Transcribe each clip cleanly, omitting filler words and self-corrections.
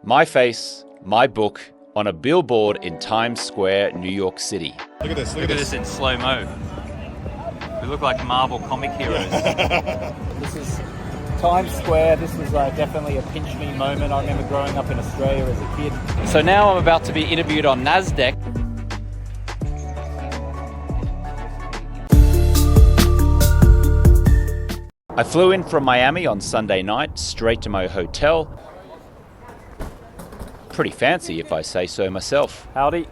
My face, my book, on a billboard in Times Square, New York City. Look at this, Look at this in slow-mo. We look like Marvel comic heroes. This is Times Square. This was definitely a pinch me moment. I remember growing up in Australia as a kid. So now I'm about to be interviewed on NASDAQ. I flew in from Miami on Sunday night, straight to my hotel. Pretty fancy if I say so myself. Howdy.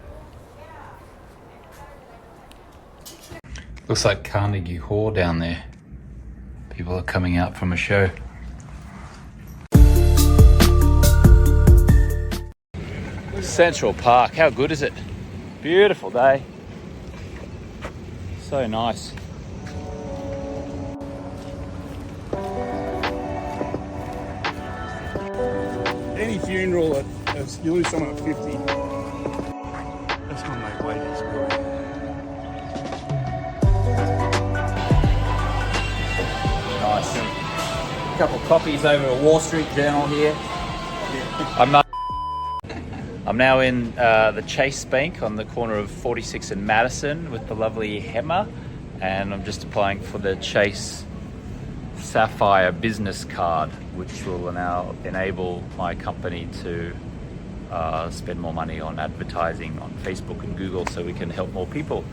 Looks like Carnegie Hall down there. People are coming out from a show. Central Park, how good is it? Beautiful day. So nice. Any funeral you lose someone at 50. That's gonna make way this good. Nice. A couple of copies over a Wall Street Journal here. I'm now in the Chase Bank on the corner of 46 and Madison with the lovely Hema, and I'm just applying for the Chase Sapphire business card, which will now enable my company to spend more money on advertising on Facebook and Google so we can help more people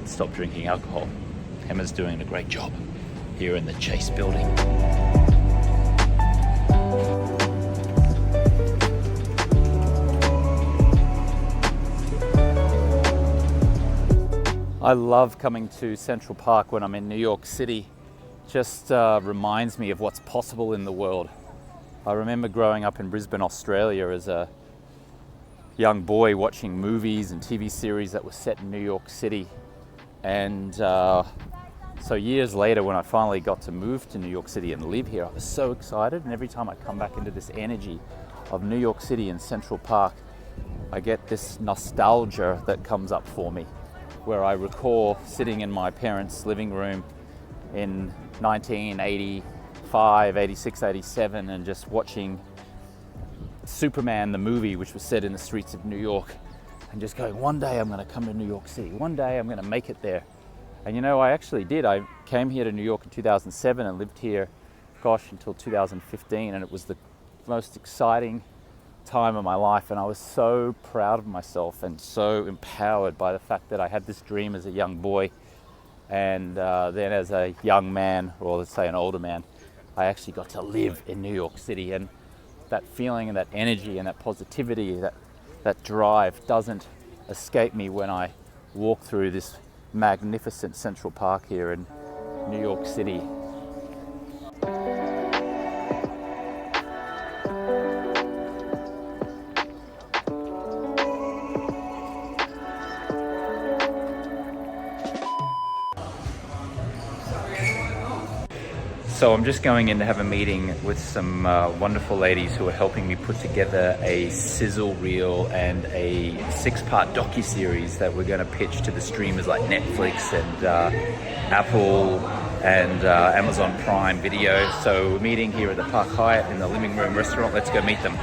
stop drinking alcohol. Hema's doing a great job here in the Chase building. I love coming to Central Park when I'm in New York City. Just reminds me of what's possible in the world. I remember growing up in Brisbane, Australia as a young boy watching movies and TV series that were set in New York City. And so years later, when I finally got to move to New York City and live here, I was so excited. And every time I come back into this energy of New York City and Central Park, I get this nostalgia that comes up for me, where I recall sitting in my parents' living room in 1985, 86, 87, and just watching Superman, the movie, which was set in the streets of New York, and just going, one day I'm going to come to New York City. One day I'm going to make it there. And you know, I actually did. I came here to New York in 2007 and lived here, until 2015, and it was the most exciting time of my life, and I was so proud of myself and so empowered by the fact that I had this dream as a young boy. And then as a young man, or let's say an older man, I actually got to live in New York City. And that feeling and that energy and that positivity, that drive doesn't escape me when I walk through this magnificent Central Park here in New York City. So I'm just going in to have a meeting with some wonderful ladies who are helping me put together a sizzle reel and a 6-part docuseries that we're going to pitch to the streamers like Netflix and Apple and Amazon Prime Video. So we're meeting here at the Park Hyatt in the Living Room restaurant. Let's go meet them.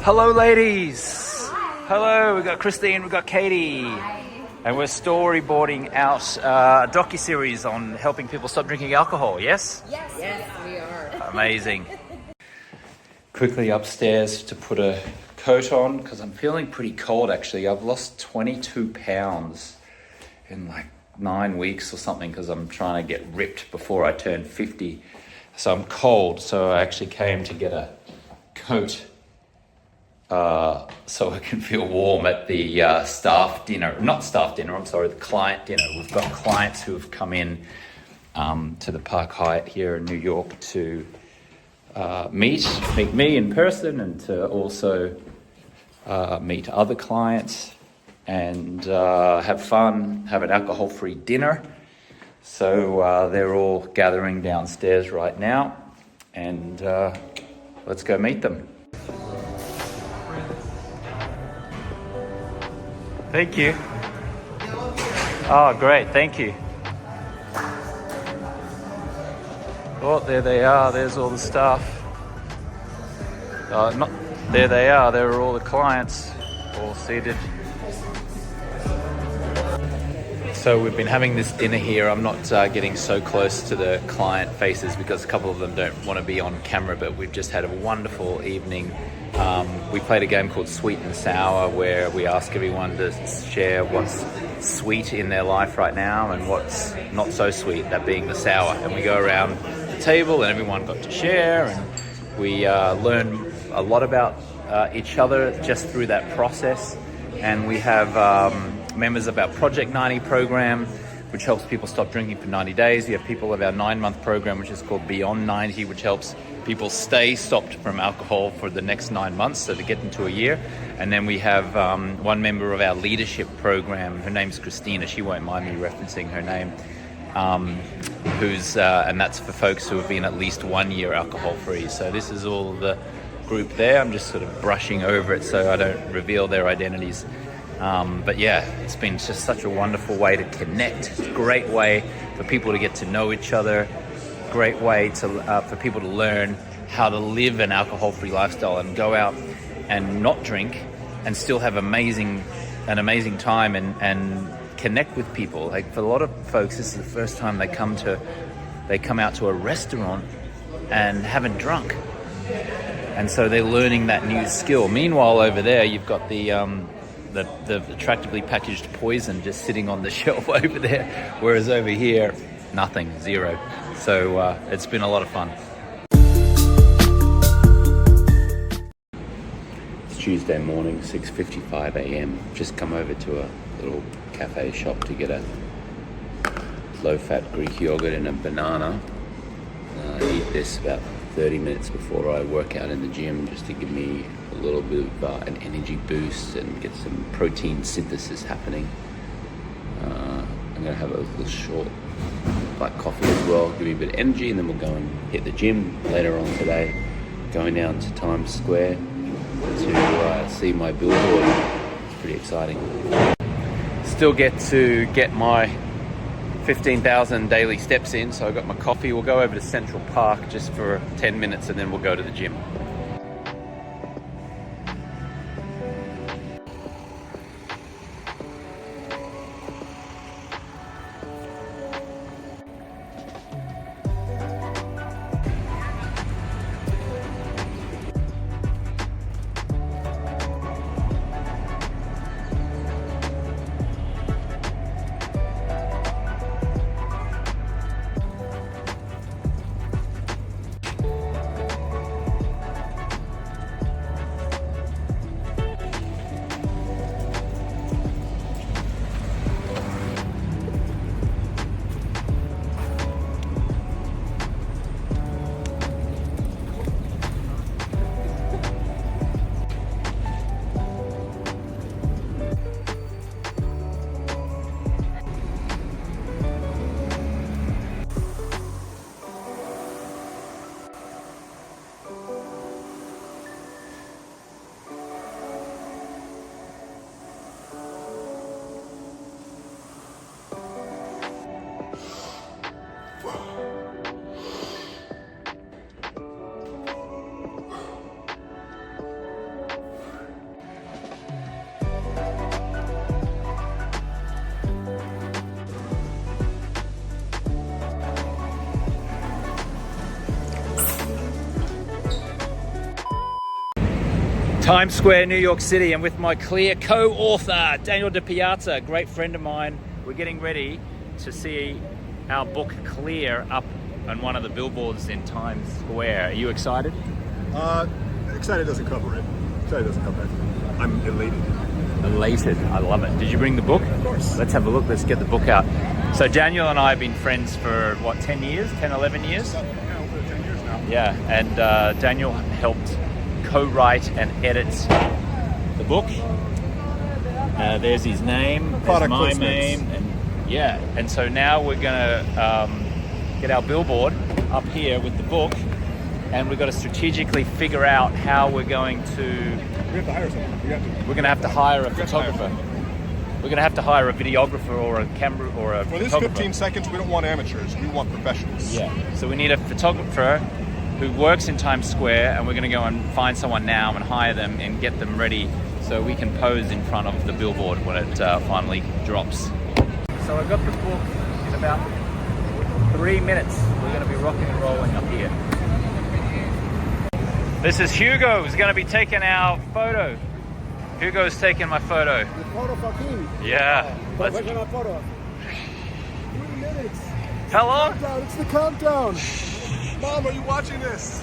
Hello, ladies. Hello, we've got Christine, we've got Katie. And we're storyboarding out a docuseries on helping people stop drinking alcohol, yes? Yes, we are. Amazing. Quickly upstairs to put a coat on because I'm feeling pretty cold actually. I've lost 22 pounds in like 9 weeks or something because I'm trying to get ripped before I turn 50. So I'm cold, so I actually came to get a coat so I can feel warm at the the client dinner. We've got clients who have come in to the Park Hyatt here in New York to meet me in person and to also meet other clients and have fun, have an alcohol-free dinner. So they're all gathering downstairs right now, and let's go meet them. Thank you. Oh, great. Thank you. Oh, there they are. There's all the staff. Not there they are. There are all the clients, all seated. So we've been having this dinner here. I'm not getting so close to the client faces because a couple of them don't want to be on camera, but we've just had a wonderful evening. We played a game called Sweet and Sour where we ask everyone to share what's sweet in their life right now and what's not so sweet, that being the sour. And we go around the table and everyone got to share, and we learn a lot about each other just through that process. And we have members of our Project 90 program, which helps people stop drinking for 90 days. We have people of our 9-month program, which is called Beyond 90, which helps people stay stopped from alcohol for the next 9 months, so to get into a year. And then we have one member of our leadership program. Her name's Christina. She won't mind me referencing her name. And that's for folks who have been at least 1 year alcohol free. So this is all the group there. I'm just sort of brushing over it so I don't reveal their identities. But yeah, it's been just such a wonderful way to connect. It's a great way for people to get to know each other. Great way to for people to learn how to live an alcohol-free lifestyle and go out and not drink and still have an amazing time and connect with people. Like for a lot of folks, this is the first time they come out to a restaurant and haven't drunk. And so they're learning that new skill. Meanwhile, over there, you've got the attractively packaged poison just sitting on the shelf over there, whereas over here, nothing, zero. So it's been a lot of fun. It's Tuesday morning, 6:55 a.m. Just come over to a little cafe shop to get a low-fat Greek yogurt and a banana. I eat this about 30 minutes before I work out in the gym, just to give me a little bit of an energy boost and get some protein synthesis happening. I'm going to have a little short black coffee as well, give me a bit of energy, and then we'll go and hit the gym later on today. Going down to Times Square to see my billboard. It's pretty exciting. Still get to get my 15,000 daily steps in, so I got my coffee. We'll go over to Central Park just for 10 minutes and then we'll go to the gym. Times Square, New York City, and with my Clear co-author, Daniel DiPiazza, a great friend of mine. We're getting ready to see our book Clear up on one of the billboards in Times Square. Are you excited? Excited doesn't cover it. Excited doesn't cover it. I'm elated. Elated, I love it. Did you bring the book? Of course. Let's have a look, let's get the book out. So Daniel and I have been friends for, what, 10 years, 10, 11 years? Yeah, over 10 years now. Yeah, and Daniel helped co-write and edit the book. There's his name, there's Product my placements. name, and yeah. And so now we're gonna get our billboard up here with the book, and we've got to strategically figure out how we're going to. We have to hire someone. We're gonna have to hire a photographer. we're going to have to hire a videographer or a camera or a For this photographer. 15 seconds, we don't want amateurs. We want professionals. Yeah. So we need a photographer who works in Times Square, and we're going to go and find someone now and hire them and get them ready so we can pose in front of the billboard when it finally drops. So I got the book in about 3 minutes. We're going to be rocking and rolling up here. This is Hugo, who's going to be taking our photo. Hugo's taking my photo. The photo fucking. Yeah. Let's... Professional photo. 3 minutes. How long? Countdown. It's the countdown. Mom, are you watching this?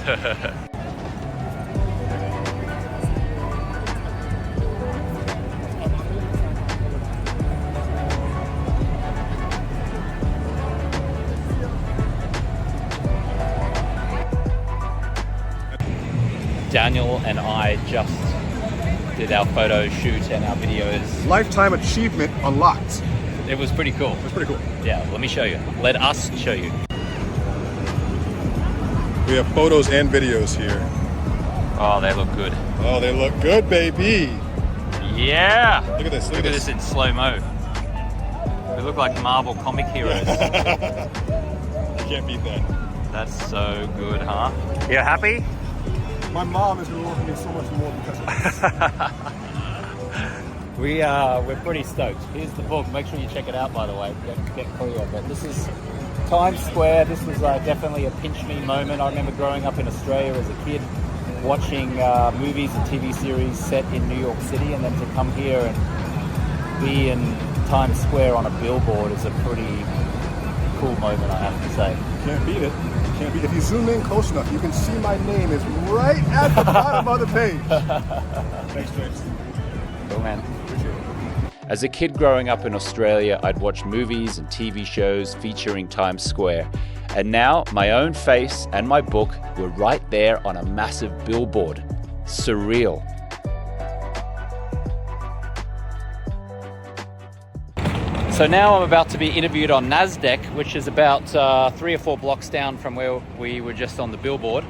Daniel and I just did our photo shoot and our videos. Lifetime achievement unlocked. It was pretty cool. It's pretty cool. Yeah, let me show you. Let us show you. We have photos and videos here. Oh, they look good. Oh, they look good, baby. Yeah. Look at this. Look at this in slow-mo. We look like Marvel comic heroes. You can't beat that. That's so good, huh? You happy? My mom is going to love me so much more because of this. We're pretty stoked. Here's the book. Make sure you check it out, by the way. Get clear. But this is Times Square. This was definitely a pinch me moment. I remember growing up in Australia as a kid, watching movies and TV series set in New York City, and then to come here and be in Times Square on a billboard is a pretty cool moment, I have to say. Can't beat it. Can't beat it. If you zoom in close enough, you can see my name is right at the bottom of the page. Thanks, James. Cool, man. As a kid growing up in Australia, I'd watch movies and TV shows featuring Times Square. And now my own face and my book were right there on a massive billboard. Surreal. So now I'm about to be interviewed on NASDAQ, which is about 3 or 4 blocks down from where we were just on the billboard.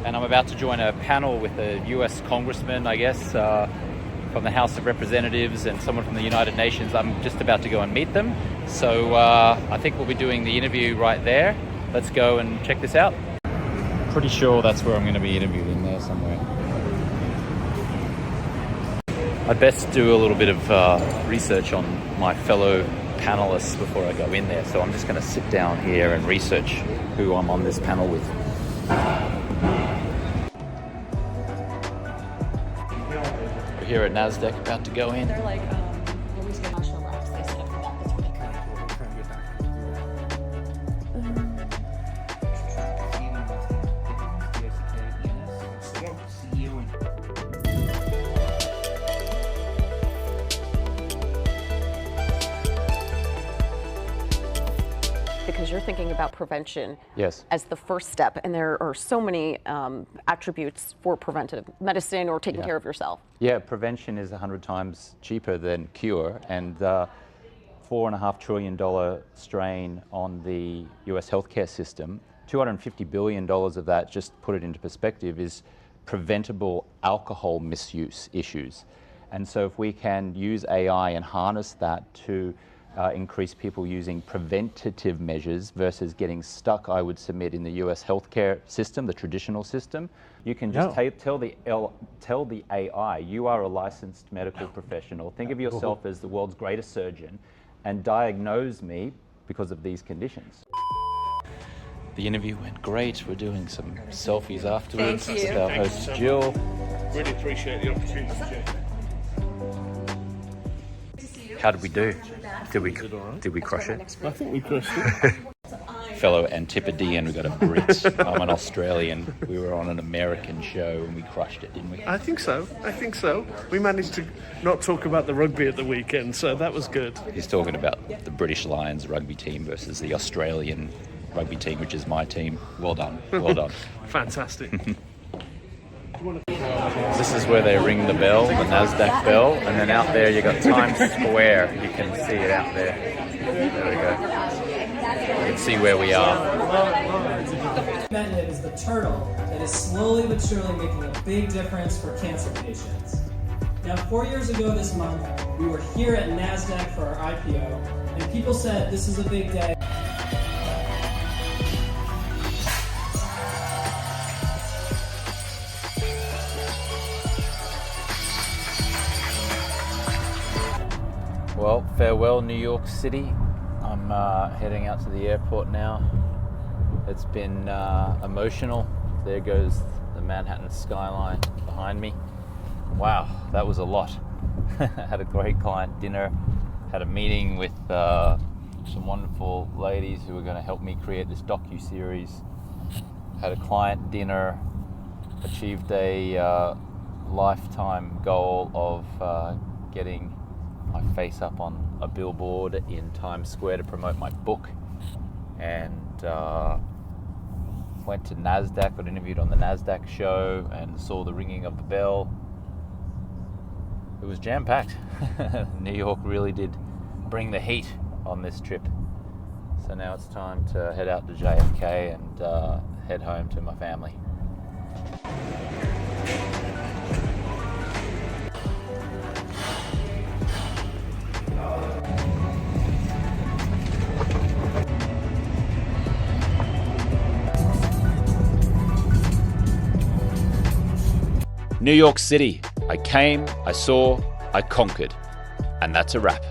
And I'm about to join a panel with a US congressman, I guess, from the House of Representatives and someone from the United Nations. I'm just about to go and meet them. So I think we'll be doing the interview right there. Let's go and check this out. Pretty sure that's where I'm going to be interviewed, in there somewhere. I'd best do a little bit of research on my fellow panelists before I go in there. So I'm just going to sit down here and research who I'm on this panel with. We're here at NASDAQ, about to go in. They're like, always get national labs. They set up for that. That's what they call because you're thinking about prevention Yes. as the first step, and there are so many attributes for preventative medicine or taking care of yourself. Yeah, prevention is 100 times cheaper than cure, and $4.5 trillion strain on the US healthcare system, $250 billion of that, just put it into perspective, is preventable alcohol misuse issues. And so if we can use AI and harness that to increase people using preventative measures versus getting stuck, I would submit, in the US healthcare system, the traditional system. You can just tell the AI, you are a licensed medical professional. Think of yourself as the world's greatest surgeon and diagnose me because of these conditions. The interview went great. We're doing some selfies afterwards. Thank you. With our host Jill. Really appreciate the opportunity. How did we do? Did we crush it? I think we crushed it. Fellow Antipodean, we got a Brit. I'm an Australian. We were on an American show and we crushed it, didn't we? I think so. We managed to not talk about the rugby at the weekend, so that was good. He's talking about the British Lions rugby team versus the Australian rugby team, which is my team. Well done. Well done. Fantastic. This is where they ring the bell, the NASDAQ bell, and then out there you got Times Square. You can see it out there. There we go. You can see where we are. Is the turtle that is slowly but surely making a big difference for cancer patients. Now, 4 years ago this month, we were here at NASDAQ for our IPO, and people said this is a big day. Well, farewell New York City. I'm heading out to the airport now. It's been emotional. There goes the Manhattan skyline behind me. Wow, that was a lot. Had a great client dinner, had a meeting with some wonderful ladies who were going to help me create this docuseries. Had a client dinner, achieved a lifetime goal of getting my face up on a billboard in Times Square to promote my book, and went to NASDAQ, got interviewed on the NASDAQ show and saw the ringing of the bell. It was jam-packed. New York really did bring the heat on this trip. So now it's time to head out to JFK and head home to my family. New York City. I came, I saw, I conquered. And that's a wrap.